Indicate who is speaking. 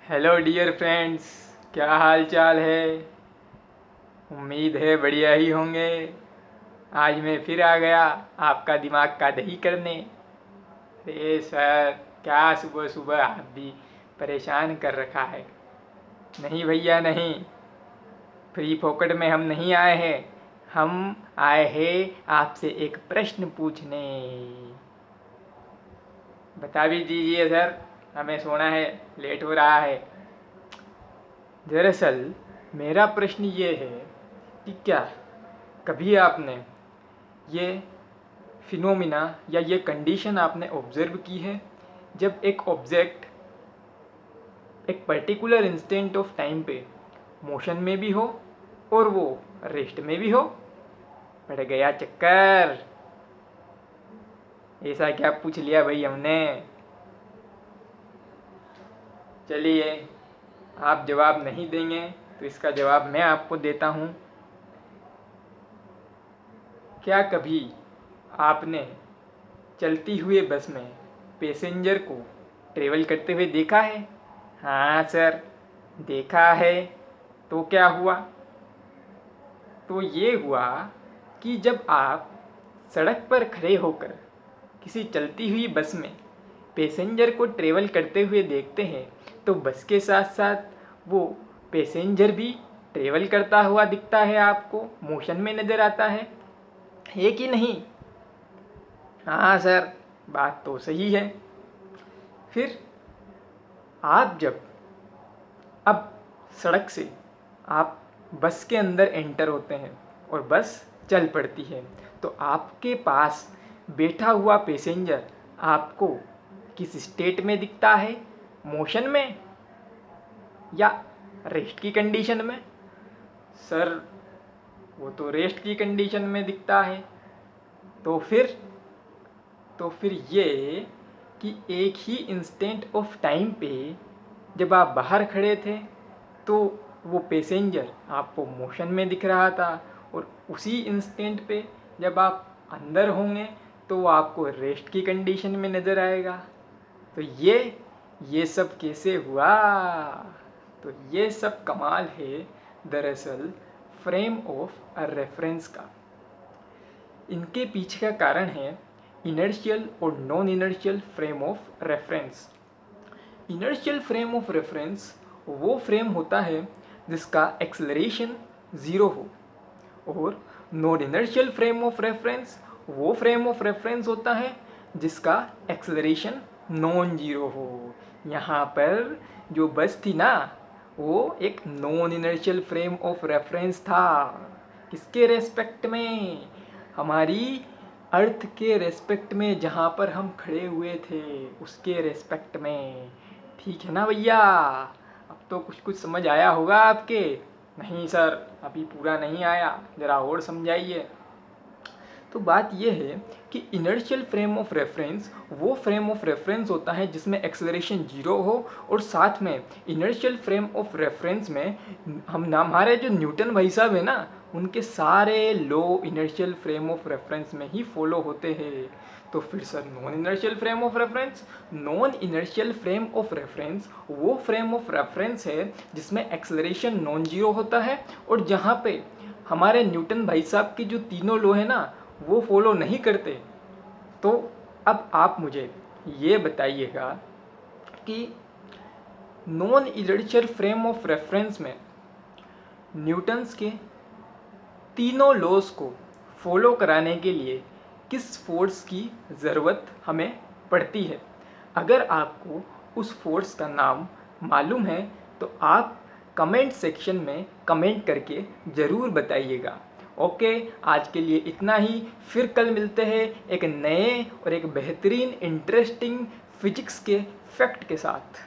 Speaker 1: Hello dear friends, क्या हाल चाल है। उम्मीद है बढ़िया ही होंगे। आज मैं फिर आ गया आपका दिमाग का दही करने। अरे सर, क्या सुबह सुबह आप भी परेशान कर रखा है। नहीं भैया नहीं, फ्री फोकट में हम नहीं आए हैं। हम आए हैं आपसे एक प्रश्न पूछने। बता भी दीजिए सर, हमें सोना है, लेट हो रहा है। दरअसल मेरा प्रश्न ये है कि क्या कभी आपने ये फिनोमिना या ये कंडीशन आपने ऑब्जर्व की है, जब एक ऑब्जेक्ट एक पर्टिकुलर इंस्टेंट ऑफ टाइम पे मोशन में भी हो और वो रेस्ट में भी हो। पड़ गया चक्कर। ऐसा क्या पूछ लिया भाई हमने। चलिए, आप जवाब नहीं देंगे तो इसका जवाब मैं आपको देता हूँ। क्या कभी आपने चलती हुई बस में पैसेंजर को ट्रेवल करते हुए देखा है? हाँ सर, देखा है। तो क्या हुआ? तो ये हुआ कि जब आप सड़क पर खड़े होकर किसी चलती हुई बस में पैसेंजर को ट्रेवल करते हुए देखते हैं तो बस के साथ साथ वो पैसेंजर भी ट्रेवल करता हुआ दिखता है, आपको मोशन में नज़र आता है कि नहीं? हाँ सर, बात तो सही है। फिर आप जब अब सड़क से आप बस के अंदर एंटर होते हैं और बस चल पड़ती है, तो आपके पास बैठा हुआ पैसेंजर आपको किस स्टेट में दिखता है? मोशन में या रेस्ट की कंडीशन में? सर, वो तो रेस्ट की कंडीशन में दिखता है। तो फिर ये कि एक ही इंस्टेंट ऑफ टाइम पे जब आप बाहर खड़े थे तो वो पैसेंजर आपको मोशन में दिख रहा था, और उसी इंस्टेंट पे जब आप अंदर होंगे तो वो आपको रेस्ट की कंडीशन में नज़र आएगा। तो ये सब कैसे हुआ? तो ये सब कमाल है दरअसल फ्रेम ऑफ अ रेफरेंस का। इनके पीछे का कारण है इनर्शियल और non inertial frame of reference. Inertial frame of reference वो फ्रेम होता है जिसका एक्सेलरेशन ज़ीरो हो, और non inertial frame of reference वो फ्रेम ऑफ रेफरेंस होता है जिसका एक्सेलरेशन नॉन जीरो हो। यहाँ पर जो बस थी ना, वो एक non inertial frame of reference था। किसके रेस्पेक्ट में? हमारी अर्थ के रेस्पेक्ट में, जहाँ पर हम खड़े हुए थे उसके रेस्पेक्ट में। ठीक है ना भैया? अब तो कुछ कुछ समझ आया होगा आपके। नहीं सर, अभी पूरा नहीं आया, ज़रा और समझाइए। तो बात यह है कि इनर्शियल फ्रेम ऑफ रेफरेंस वो फ्रेम ऑफ रेफरेंस होता है जिसमें एक्सेलरेशन जीरो हो, और साथ में इनर्शियल फ्रेम ऑफ रेफरेंस में हमारे जो न्यूटन भाई साहब है ना, उनके सारे law inertial frame of reference में ही फॉलो होते हैं। तो फिर sir, non inertial frame of reference? Non inertial frame of reference वो फ्रेम ऑफ रेफरेंस है जिसमें एक्सेलरेशन नॉन जीरो होता है, और जहाँ पे हमारे न्यूटन भाई साहब के जो तीनों लॉ है ना, वो फॉलो नहीं करते। तो अब आप मुझे ये बताइएगा कि non inertial frame of reference में न्यूटन्स के तीनों लॉज को फॉलो कराने के लिए किस फोर्स की ज़रूरत हमें पड़ती है? अगर आपको उस फोर्स का नाम मालूम है तो आप कमेंट सेक्शन में कमेंट करके ज़रूर बताइएगा। ओके, आज के लिए इतना ही। फिर कल मिलते हैं एक नए और एक बेहतरीन इंटरेस्टिंग फिजिक्स के फैक्ट के साथ।